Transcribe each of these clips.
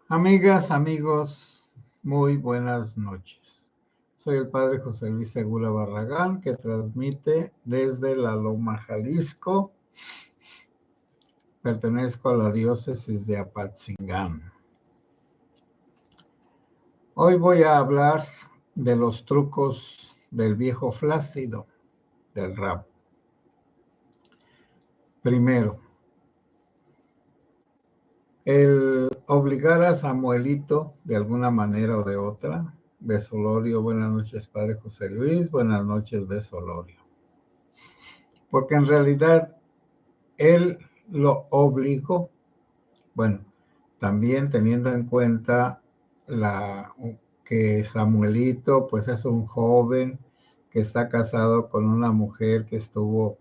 Amigas, amigos, muy buenas noches. Soy el Padre José Luis Segura Barragán, que transmite desde La Loma, Jalisco. Pertenezco a la diócesis de Apatzingán. Hoy voy a hablar de los trucos del viejo flácido del rabo. Primero, el obligar a Samuelito de alguna manera o de otra. Besolorio, buenas noches, Padre José Luis, buenas noches, Besolorio. Porque en realidad él lo obligó. Bueno, también teniendo en cuenta que Samuelito pues es un joven que está casado con una mujer que estuvo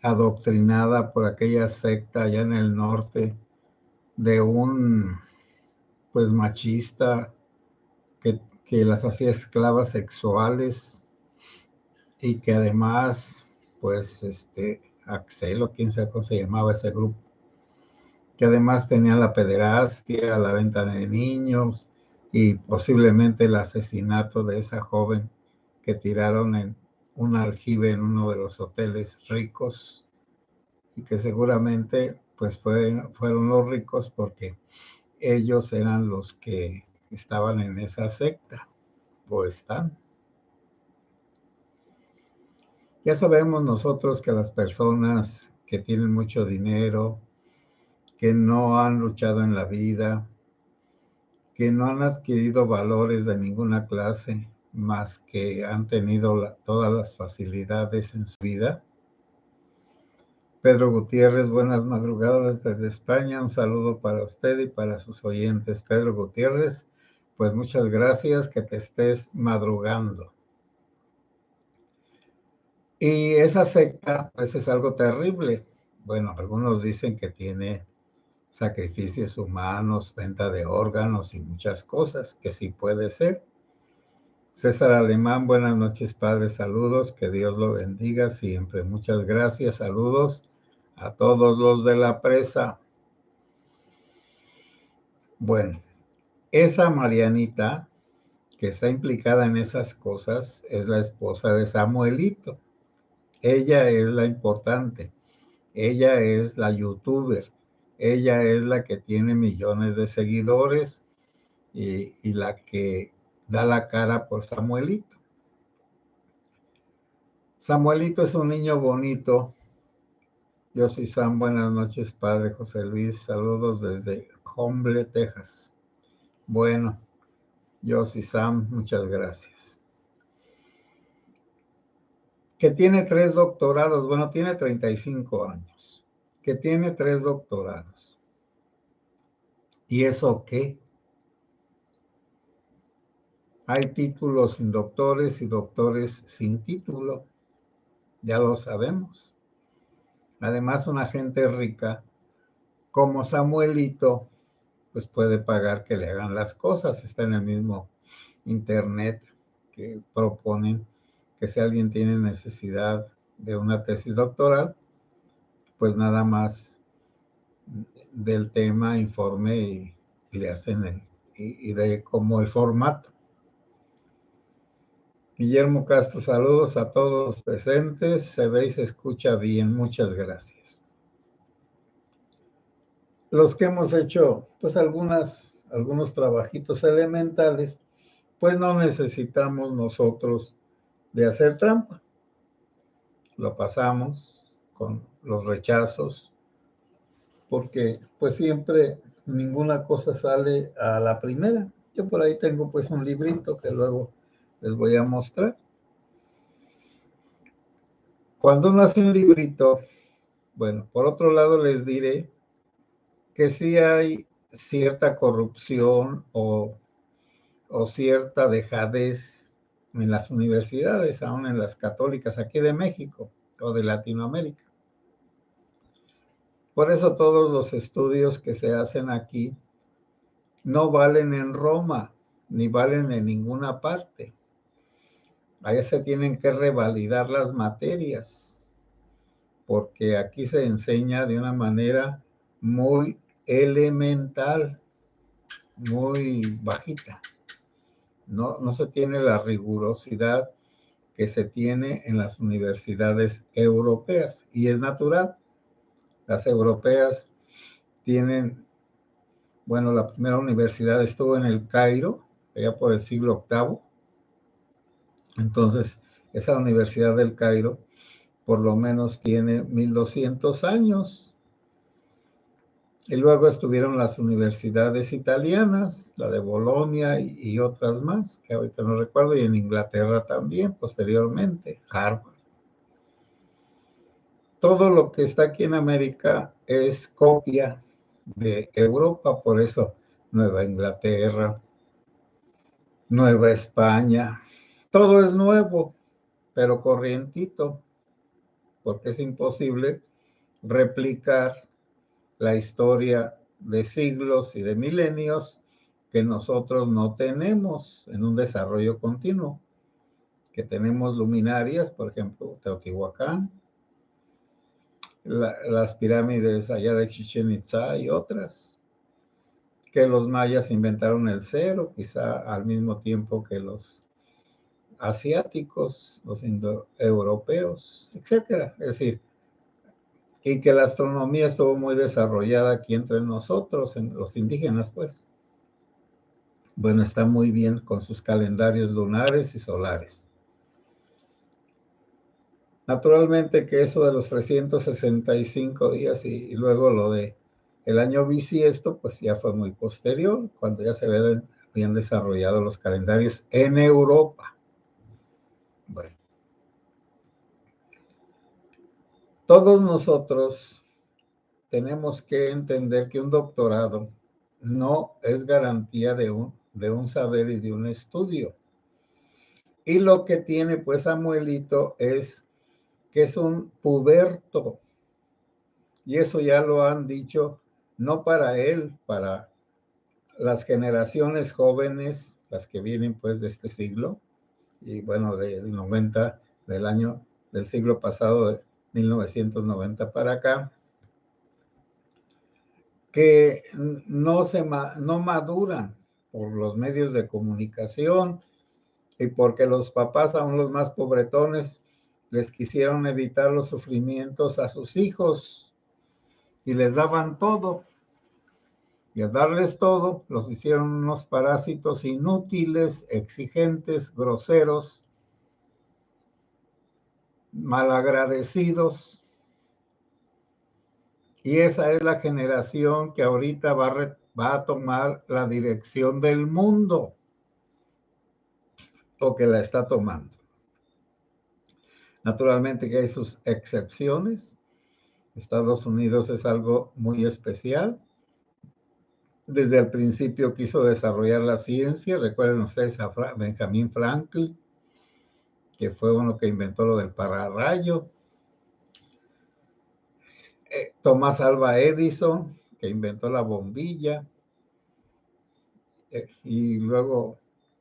adoctrinada por aquella secta allá en el norte de un pues machista que las hacía esclavas sexuales y que además pues Axel o quién sabe cómo se llamaba ese grupo, que además tenía la pederastia, la venta de niños y posiblemente el asesinato de esa joven que tiraron en un aljibe en uno de los hoteles ricos y que seguramente pues fueron los ricos porque ellos eran los que estaban en esa secta o están. Ya sabemos nosotros que las personas que tienen mucho dinero, que no han luchado en la vida, que no han adquirido valores de ninguna clase, más que han tenido todas las facilidades en su vida. Pedro Gutiérrez, buenas madrugadas desde España. Un saludo para usted y para sus oyentes. Pedro Gutiérrez, pues muchas gracias, que te estés madrugando. Y esa secta, pues es algo terrible. Bueno, algunos dicen que tiene sacrificios humanos, venta de órganos y muchas cosas, que sí puede ser. César Alemán, buenas noches, padre, saludos, que Dios lo bendiga siempre. Muchas gracias, saludos a todos los de la presa. Bueno, esa Marianita que está implicada en esas cosas es la esposa de Samuelito. Ella es la importante, ella es la youtuber, ella es la que tiene millones de seguidores y la que da la cara por Samuelito. Samuelito es un niño bonito. Yo soy Sam, buenas noches, padre José Luis, saludos desde Humble, Texas. Bueno, yo soy Sam, muchas gracias. Que tiene 3 doctorados, bueno, tiene 35 años, que tiene 3 doctorados. ¿Y eso qué? Hay títulos sin doctores y doctores sin título, ya lo sabemos. Además, una gente rica como Samuelito, pues puede pagar que le hagan las cosas. Está en el mismo internet que proponen que si alguien tiene necesidad de una tesis doctoral, pues nada más del tema informe y le hacen y de como el formato. Guillermo Castro, saludos a todos los presentes. Se ve y se escucha bien. Muchas gracias. Los que hemos hecho, pues algunos trabajitos elementales, pues no necesitamos nosotros de hacer trampa. Lo pasamos con los rechazos, porque pues siempre ninguna cosa sale a la primera. Yo por ahí tengo pues un librito que luego les voy a mostrar. Cuando uno hace un librito, bueno, por otro lado les diré que sí hay cierta corrupción o cierta dejadez en las universidades, aún en las católicas aquí de México o de Latinoamérica. Por eso todos los estudios que se hacen aquí no valen en Roma, ni valen en ninguna parte. Ahí se tienen que revalidar las materias, porque aquí se enseña de una manera muy elemental. muy bajita. No se tiene la rigurosidad que se tiene en las universidades europeas, y es natural. Las europeas tienen, bueno, la primera universidad estuvo en el Cairo, allá por el siglo VIII. Entonces, esa Universidad del Cairo por lo menos tiene 1200 años. Y luego estuvieron las universidades italianas, la de Bolonia y otras más, que ahorita no recuerdo, y en Inglaterra también, posteriormente, Harvard. Todo lo que está aquí en América es copia de Europa, por eso Nueva Inglaterra, Nueva España, todo es nuevo, pero corrientito, porque es imposible replicar la historia de siglos y de milenios que nosotros no tenemos en un desarrollo continuo, que tenemos luminarias, por ejemplo, Teotihuacán, las pirámides allá de Chichén Itzá y otras, que los mayas inventaron el cero, quizá al mismo tiempo que los asiáticos, los indoeuropeos, etcétera. Es decir, y que la astronomía estuvo muy desarrollada aquí entre nosotros, en los indígenas, pues. Bueno, está muy bien con sus calendarios lunares y solares. Naturalmente que eso de los 365 días y luego lo de el año bisiesto, pues ya fue muy posterior, cuando ya se habían desarrollado los calendarios en Europa. Bueno, todos nosotros tenemos que entender que un doctorado no es garantía de un saber y de un estudio. Y lo que tiene pues Samuelito es que es un puberto. Y eso ya lo han dicho, no para él, para las generaciones jóvenes, las que vienen pues de este siglo, y bueno, del 90, del siglo pasado, de 1990 para acá, que no maduran por los medios de comunicación y porque los papás, aún los más pobretones, les quisieron evitar los sufrimientos a sus hijos y les daban todo. Y al darles todo, los hicieron unos parásitos inútiles, exigentes, groseros, malagradecidos. Y esa es la generación que ahorita va a tomar la dirección del mundo, o que la está tomando. Naturalmente que hay sus excepciones. Estados Unidos es algo muy especial. Desde el principio quiso desarrollar la ciencia. Recuerden ustedes a Benjamin Franklin, que fue uno que inventó lo del pararrayo. Thomas Alva Edison, que inventó la bombilla. Y luego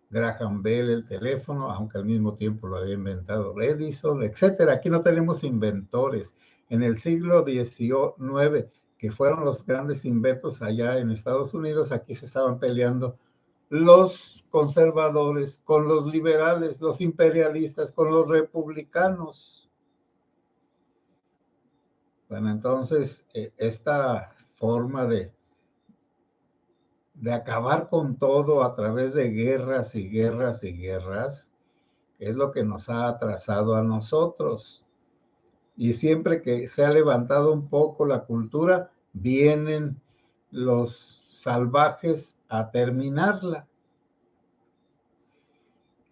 Graham Bell, el teléfono, aunque al mismo tiempo lo había inventado Edison, etcétera. Aquí no tenemos inventores. En el siglo XIX, que fueron los grandes inventos allá en Estados Unidos, aquí se estaban peleando los conservadores con los liberales, los imperialistas con los republicanos. Bueno, entonces, esta forma de acabar con todo a través de guerras y guerras y guerras, es lo que nos ha atrasado a nosotros. Y siempre que se ha levantado un poco la cultura, vienen los salvajes a terminarla,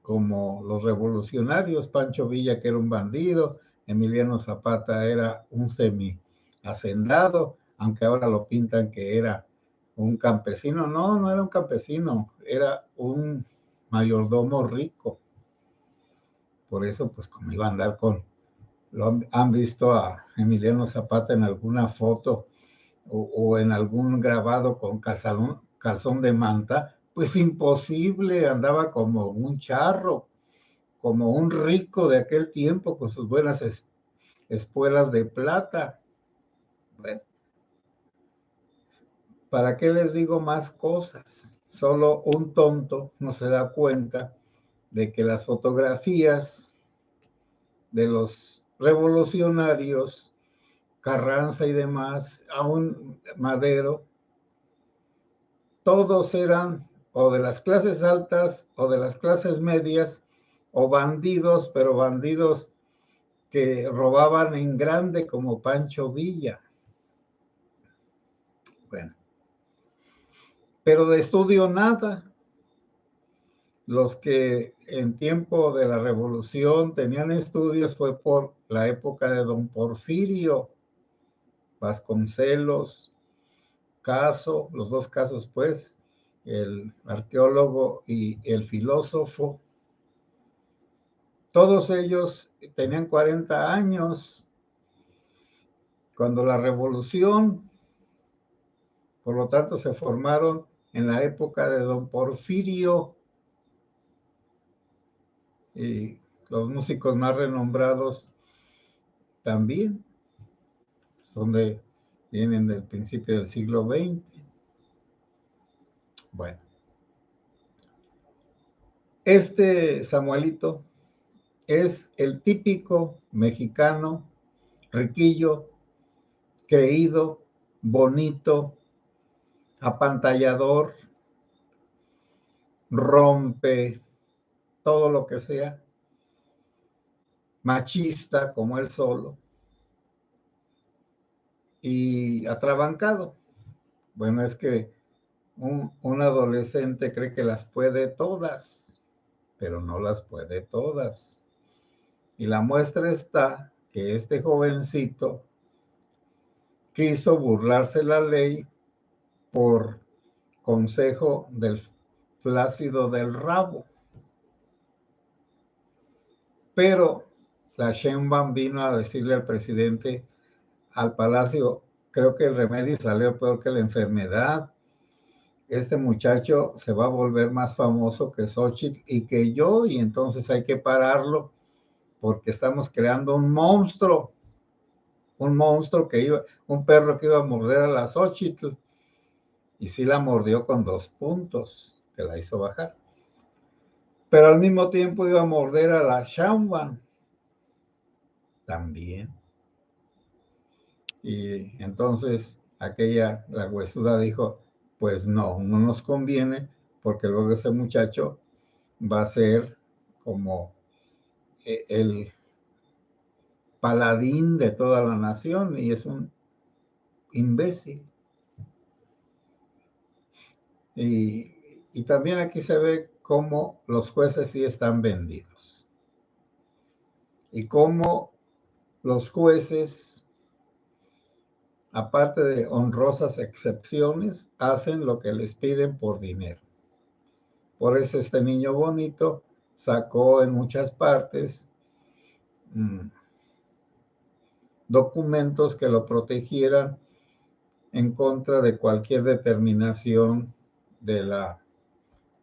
como los revolucionarios, Pancho Villa, que era un bandido, Emiliano Zapata era un semi-hacendado, aunque ahora lo pintan que era un campesino. No era un campesino, era un mayordomo rico. Por eso, pues como iba a andar han visto a Emiliano Zapata en alguna foto o en algún grabado con calzón de manta, pues imposible, andaba como un charro, como un rico de aquel tiempo con sus buenas espuelas de plata. Bueno, ¿para qué les digo más cosas? Solo un tonto no se da cuenta de que las fotografías de los revolucionarios, Carranza y demás, aún Madero, todos eran o de las clases altas o de las clases medias o bandidos, pero bandidos que robaban en grande como Pancho Villa. Bueno, pero de estudio nada. Los que en tiempo de la revolución tenían estudios fue por la época de don Porfirio, Vasconcelos, Caso, los dos Casos pues, el arqueólogo y el filósofo. Todos ellos tenían 40 años cuando la revolución, por lo tanto se formaron en la época de don Porfirio, y los músicos más renombrados también vienen del principio del siglo XX. Bueno, este Samuelito es el típico mexicano riquillo, creído, bonito, apantallador, rompe todo lo que sea, machista como él solo y atrabancado. Bueno, es que un adolescente cree que las puede todas, pero no las puede todas. Y la muestra está que este jovencito quiso burlarse la ley por consejo del flácido del rabo. Pero la Sheinbaum vino a decirle al presidente, al palacio, creo que el remedio salió peor que la enfermedad. Este muchacho se va a volver más famoso que Xochitl y que yo, y entonces hay que pararlo porque estamos creando un monstruo un perro que iba a morder a la Xochitl, y sí la mordió con 2 puntos, que la hizo bajar. Pero al mismo tiempo iba a morder a la Sheinbaum también. Y entonces la huesuda dijo, pues no nos conviene, porque luego ese muchacho va a ser como el paladín de toda la nación y es un imbécil. Y también aquí se ve cómo los jueces sí están vendidos y cómo los jueces, aparte de honrosas excepciones, hacen lo que les piden por dinero. Por eso este niño bonito sacó en muchas partes documentos que lo protegieran en contra de cualquier determinación de la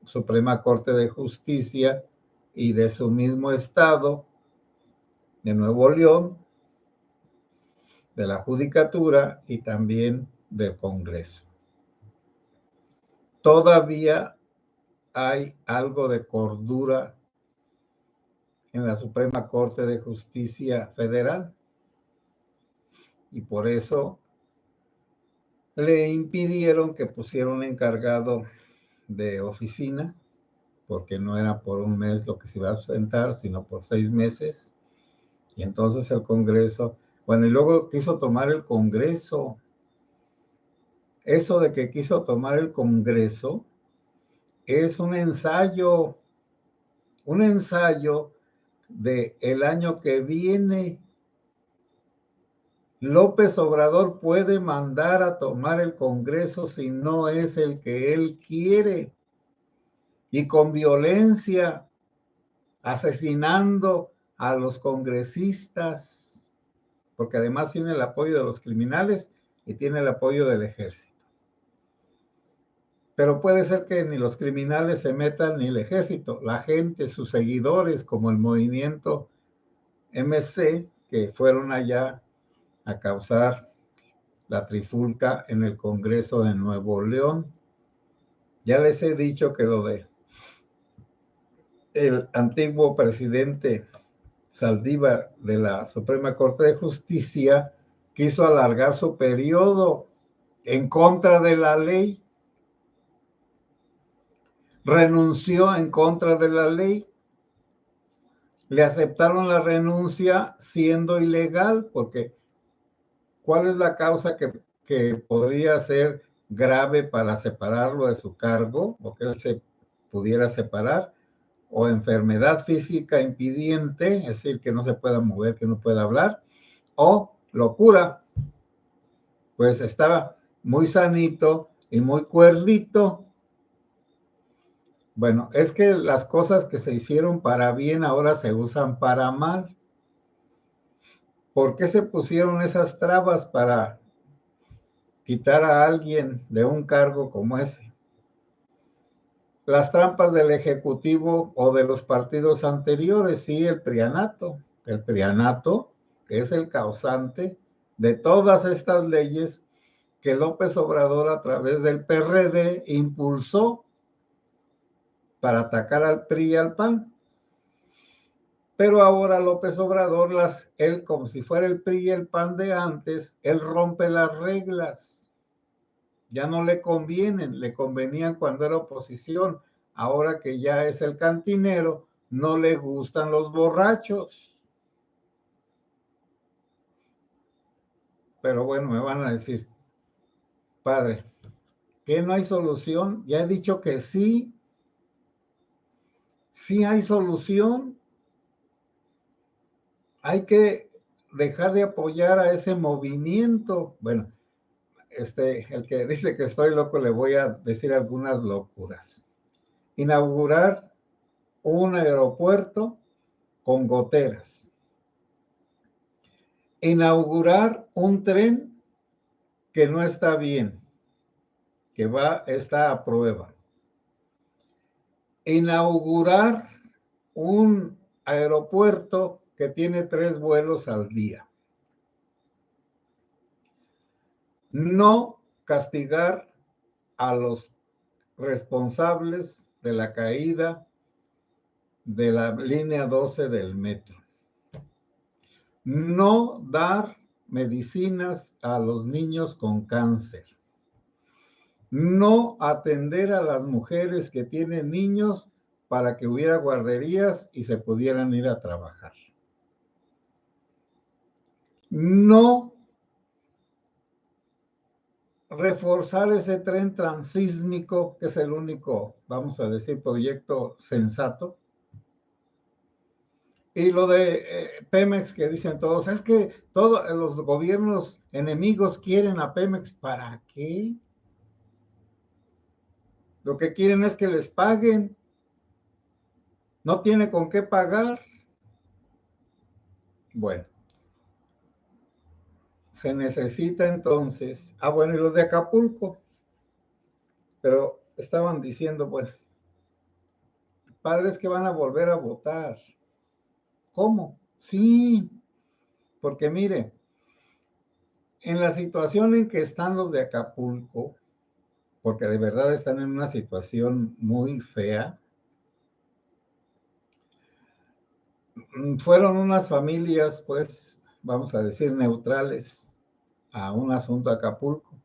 Suprema Corte de Justicia y de su mismo estado, de Nuevo León, de la Judicatura y también del Congreso. Todavía hay algo de cordura en la Suprema Corte de Justicia Federal y por eso le impidieron que pusiera un encargado de oficina, porque no era por un mes lo que se iba a ausentar, sino por 6 meses. Y entonces el Congreso, bueno, y luego quiso tomar el Congreso. Eso de que quiso tomar el Congreso es un ensayo de el año que viene. López Obrador puede mandar a tomar el Congreso si no es el que él quiere, y con violencia, asesinando a los congresistas, porque además tiene el apoyo de los criminales y tiene el apoyo del ejército. Pero puede ser que ni los criminales se metan ni el ejército, la gente, sus seguidores, como el movimiento MC, que fueron allá a causar la trifulca en el Congreso de Nuevo León. Ya les he dicho que lo de el antiguo presidente Saldívar de la Suprema Corte de Justicia quiso alargar su periodo en contra de la ley, renunció en contra de la ley, le aceptaron la renuncia siendo ilegal, porque ¿cuál es la causa que podría ser grave para separarlo de su cargo o que él se pudiera separar? O enfermedad física impidiente, es decir, que no se pueda mover, que no pueda hablar, o locura. Pues estaba muy sanito y muy cuerdito. Bueno, es que las cosas que se hicieron para bien ahora se usan para mal. ¿Por qué se pusieron esas trabas para quitar a alguien de un cargo como ese? Las trampas del Ejecutivo o de los partidos anteriores, sí, el prianato, que es el causante de todas estas leyes que López Obrador a través del PRD impulsó para atacar al PRI y al PAN. Pero ahora López Obrador, él como si fuera el PRI y el PAN de antes, él rompe las reglas. Ya no le convienen, le convenían cuando era oposición. Ahora que ya es el cantinero, no le gustan los borrachos. Pero bueno, me van a decir, padre, ¿que no hay solución? Ya he dicho que sí, sí hay solución. Hay que dejar de apoyar a ese movimiento. Bueno, el que dice que estoy loco, le voy a decir algunas locuras. Inaugurar un aeropuerto con goteras. Inaugurar un tren que no está bien, que está a prueba. Inaugurar un aeropuerto que tiene 3 vuelos al día. No castigar a los responsables de la caída de la línea 12 del metro. No dar medicinas a los niños con cáncer. No atender a las mujeres que tienen niños para que hubiera guarderías y se pudieran ir a trabajar. No reforzar ese tren transísmico, que es el único, vamos a decir, proyecto sensato. Y lo de Pemex, que dicen todos, es que todos los gobiernos enemigos quieren a Pemex. ¿Para qué? Lo que quieren es que les paguen. No tiene con qué pagar. Bueno, se necesita entonces. Bueno, y los de Acapulco. Pero estaban diciendo, pues, padres que van a volver a votar. ¿Cómo? Sí, porque mire, en la situación en que están los de Acapulco, porque de verdad están en una situación muy fea, fueron unas familias, pues, vamos a decir, neutrales a un asunto Acapulco.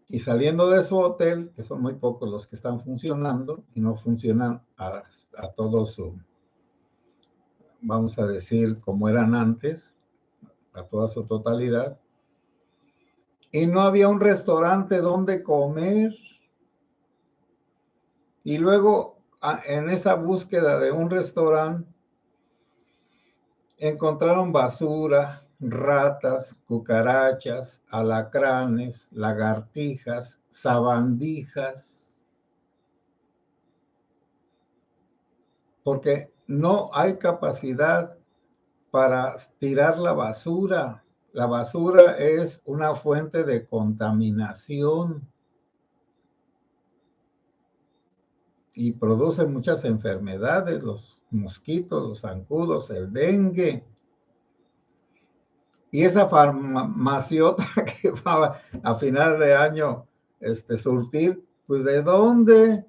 Y saliendo de su hotel, que son muy pocos los que están funcionando, y no funcionan a todo su, vamos a decir, como eran antes, a toda su totalidad, y no había un restaurante donde comer. Y luego, en esa búsqueda de un restaurante, encontraron basura, ratas, cucarachas, alacranes, lagartijas, sabandijas, porque no hay capacidad para tirar la basura. La basura es una fuente de contaminación y produce muchas enfermedades, los mosquitos, los zancudos, el dengue. Y esa farmaciota que va a final de año surtir, Pues ¿de dónde?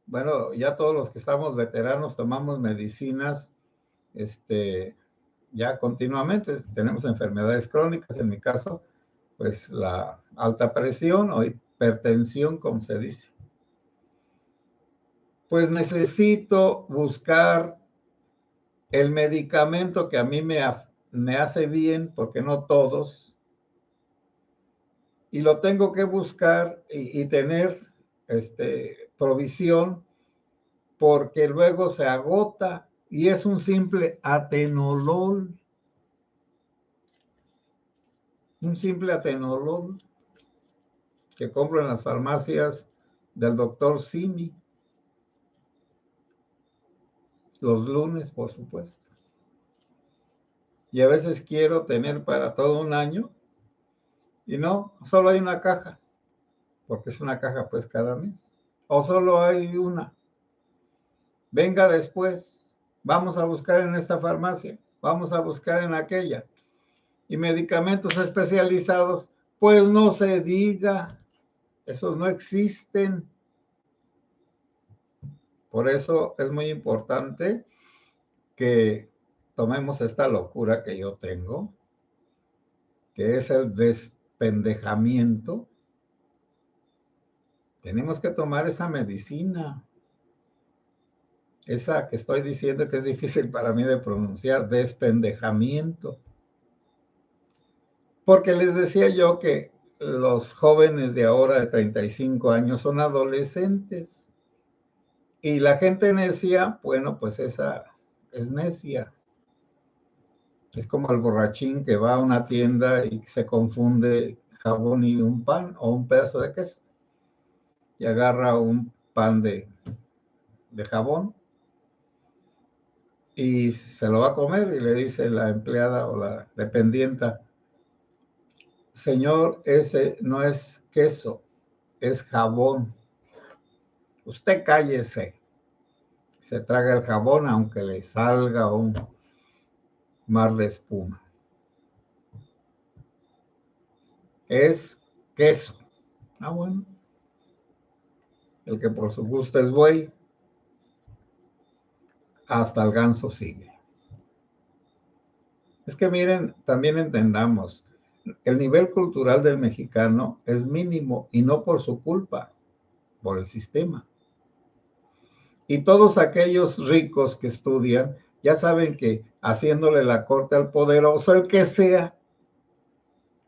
Bueno, ya todos los que estamos veteranos tomamos medicinas, ya continuamente. Tenemos enfermedades crónicas, en mi caso, pues la alta presión o hipertensión, como se dice. Pues necesito buscar el medicamento que a mí me hace bien, porque no todos, y lo tengo que buscar y tener provisión, porque luego se agota y es un simple atenolol. Un simple atenolol que compro en las farmacias del doctor Simi, los lunes, por supuesto. Y a veces quiero tener para todo un año y no, solo hay una caja, porque es una caja pues cada mes. O solo hay una. Venga después, vamos a buscar en esta farmacia, vamos a buscar en aquella. Y medicamentos especializados, pues no se diga, esos no existen. Por eso es muy importante que tomemos esta locura que yo tengo, que es el despendejamiento. Tenemos que tomar esa medicina, esa que estoy diciendo que es difícil para mí de pronunciar, despendejamiento. Porque les decía yo que los jóvenes de ahora de 35 años son adolescentes. Y la gente necia, bueno, pues esa es necia. Es como el borrachín que va a una tienda y se confunde jabón y un pan o un pedazo de queso. Y agarra un pan de jabón y se lo va a comer y le dice la empleada o la dependienta, señor, ese no es queso, es jabón. Usted cállese. Se traga el jabón aunque le salga un mar de espuma. Es queso. Ah, bueno. El que por su gusto es buey, hasta el ganso sigue. Es que miren, también entendamos, el nivel cultural del mexicano es mínimo y no por su culpa, por el sistema. Y todos aquellos ricos que estudian ya saben que haciéndole la corte al poderoso, el que sea,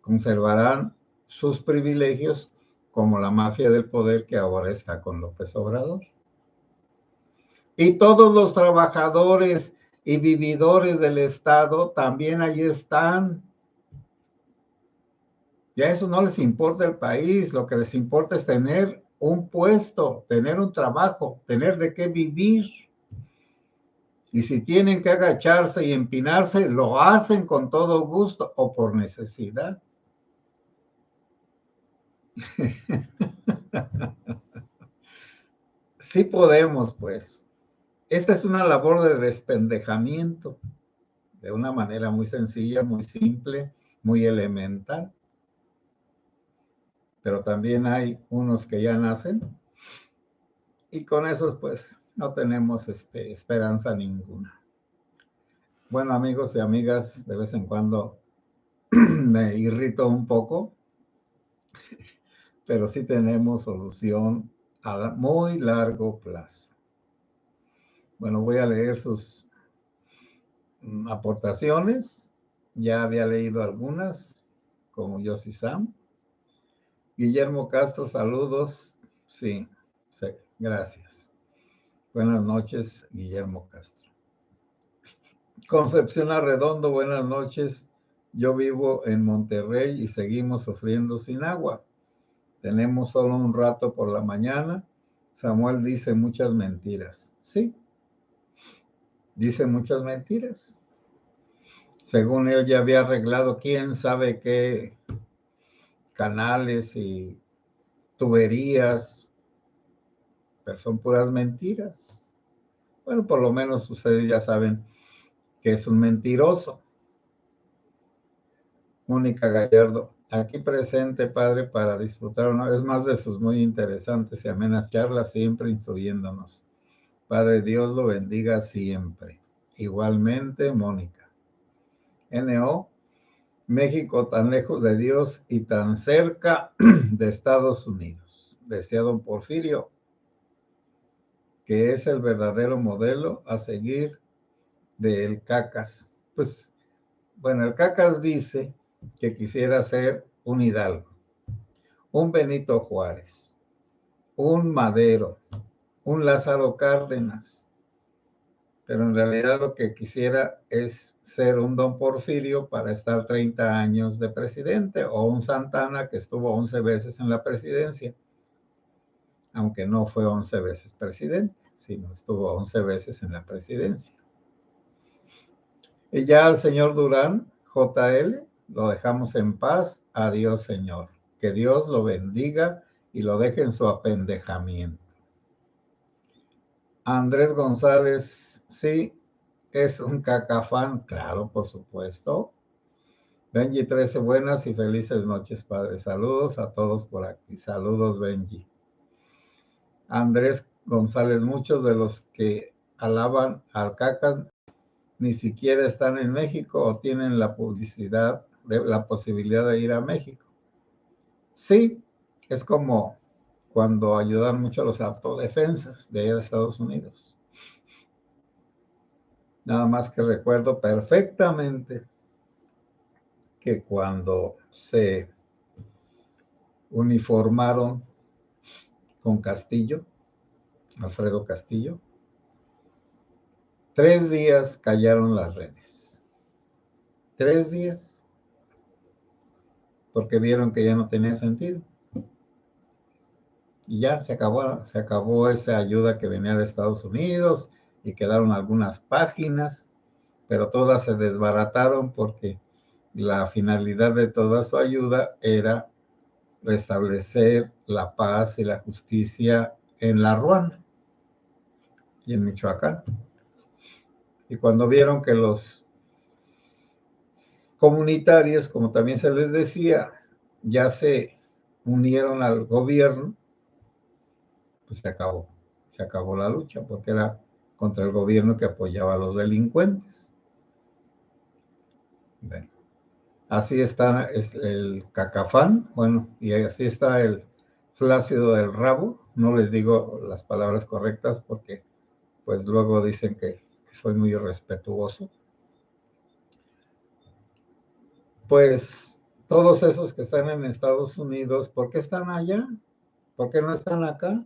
conservarán sus privilegios como la mafia del poder que ahora está con López Obrador. Y todos los trabajadores y vividores del Estado también allí están. Ya eso no les importa el país, lo que les importa es tener un puesto, tener un trabajo, tener de qué vivir. Y si tienen que agacharse y empinarse, lo hacen con todo gusto o por necesidad. Sí podemos, pues. Esta es una labor de despendejamiento, de una manera muy sencilla, muy simple, muy elemental. Pero también hay unos que ya nacen y con esos pues no tenemos esperanza ninguna. Bueno, amigos y amigas, de vez en cuando me irrito un poco, pero sí tenemos solución a muy largo plazo. Bueno, voy a leer sus aportaciones. Ya había leído algunas, como Yossi Sam. Guillermo Castro, saludos. Sí, sí, gracias. Buenas noches, Guillermo Castro. Concepción Arredondo, buenas noches. Yo vivo en Monterrey y seguimos sufriendo sin agua. Tenemos solo un rato por la mañana. Samuel dice muchas mentiras. Sí, dice muchas mentiras. Según él ya había arreglado quién sabe qué canales y tuberías, pero son puras mentiras. Bueno, por lo menos ustedes ya saben que es un mentiroso. Mónica Gallardo, aquí presente, Padre, para disfrutar una vez más de sus muy interesantes y amenas charlas, siempre instruyéndonos. Padre, Dios lo bendiga siempre. Igualmente, Mónica. N.O. México tan lejos de Dios y tan cerca de Estados Unidos. Decía don Porfirio, que es el verdadero modelo a seguir del Cacas. Pues, bueno, el Cacas dice que quisiera ser un Hidalgo, un Benito Juárez, un Madero, un Lázaro Cárdenas, pero en realidad lo que quisiera es ser un don Porfirio para estar 30 años de presidente, o un Santana que estuvo 11 veces en la presidencia, aunque no fue 11 veces presidente, sino estuvo 11 veces en la presidencia. Y ya al señor Durán, JL, lo dejamos en paz. Adiós, señor. Que Dios lo bendiga y lo deje en su apendejamiento. Andrés González, sí, es un cacafán, claro, por supuesto. Benji 13, buenas y felices noches, padre. Saludos a todos por aquí. Saludos, Benji. Andrés González, muchos de los que alaban al Cacas ni siquiera están en México o tienen la publicidad, la posibilidad de ir a México. Sí, es como cuando ayudan mucho a los autodefensas de allá de Estados Unidos. Nada más que recuerdo perfectamente que cuando se uniformaron con Castillo, Alfredo Castillo, 3 días callaron las redes. 3 días. Porque vieron que ya no tenía sentido. Y ya se acabó esa ayuda que venía de Estados Unidos y quedaron algunas páginas, pero todas se desbarataron porque la finalidad de toda su ayuda era restablecer la paz y la justicia en la Ruanda y en Michoacán. Y cuando vieron que los comunitarios, como también se les decía, ya se unieron al gobierno, pues se acabó la lucha, porque era contra el gobierno que apoyaba a los delincuentes. Bueno, así está el Cacafán, bueno, y así está el Flácido del Rabo. No les digo las palabras correctas porque pues luego dicen que soy muy irrespetuoso. Pues todos esos que están en Estados Unidos, ¿por qué están allá? ¿Por qué no están acá?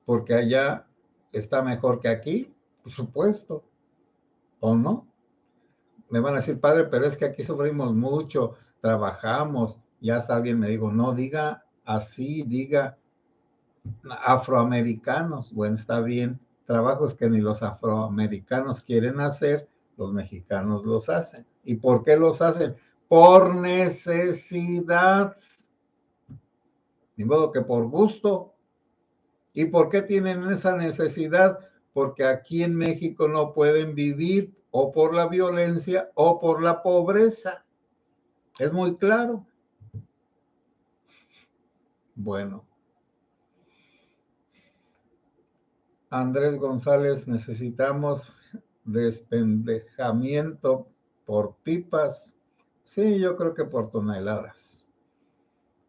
Porque allá está mejor que aquí, por supuesto, ¿o no? Me van a decir, padre, pero es que aquí sufrimos mucho, trabajamos, y hasta alguien me dijo, no diga así, diga afroamericanos. Bueno, está bien, trabajos que ni los afroamericanos quieren hacer, los mexicanos los hacen. ¿Y por qué los hacen? Por necesidad. Ni modo que por gusto. ¿Y por qué tienen esa necesidad? Porque aquí en México no pueden vivir o por la violencia o por la pobreza. Es muy claro. Bueno. Andrés González, necesitamos despendejamiento por pipas. Sí, yo creo que por toneladas.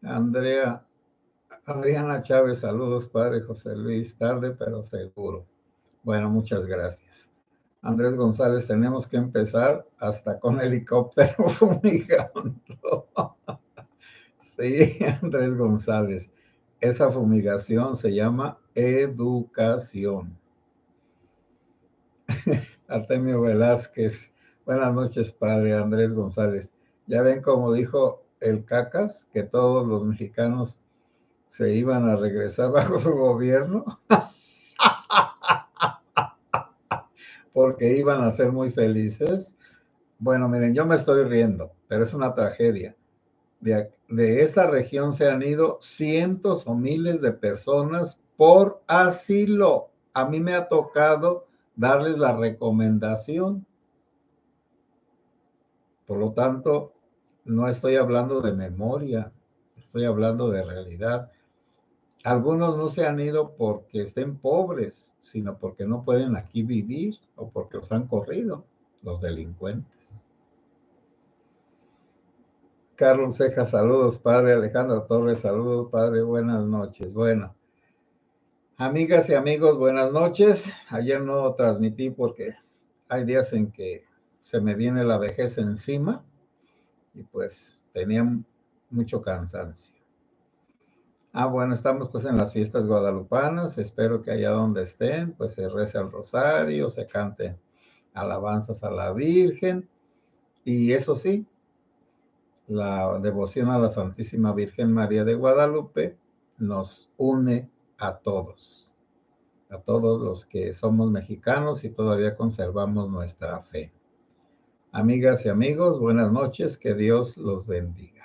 Adriana Chávez, saludos, padre José Luis, tarde pero seguro. Bueno, muchas gracias. Andrés González, tenemos que empezar hasta con helicóptero fumigando. Sí, Andrés González, esa fumigación se llama educación. Artemio Velázquez, buenas noches, padre Andrés González. Ya ven como dijo el Cacas, que todos los mexicanos se iban a regresar bajo su gobierno, porque iban a ser muy felices. Bueno, miren, yo me estoy riendo, pero es una tragedia. De esta región se han ido cientos o miles de personas por asilo. A mí me ha tocado darles la recomendación. Por lo tanto, No estoy hablando de memoria, estoy hablando de realidad. Algunos no se han ido porque estén pobres, sino porque no pueden aquí vivir o porque los han corrido los delincuentes. Carlos Ceja, saludos, padre. Alejandro Torres, saludos, padre. Buenas noches. Bueno, amigas y amigos, buenas noches. Ayer no transmití porque hay días en que se me viene la vejez encima y pues tenía mucho cansancio. Bueno, estamos pues en las fiestas guadalupanas. Espero que allá donde estén, pues se rece el rosario, se cante alabanzas a la Virgen. Y eso sí, la devoción a la Santísima Virgen María de Guadalupe nos une a todos los que somos mexicanos y todavía conservamos nuestra fe. Amigas y amigos, buenas noches, que Dios los bendiga.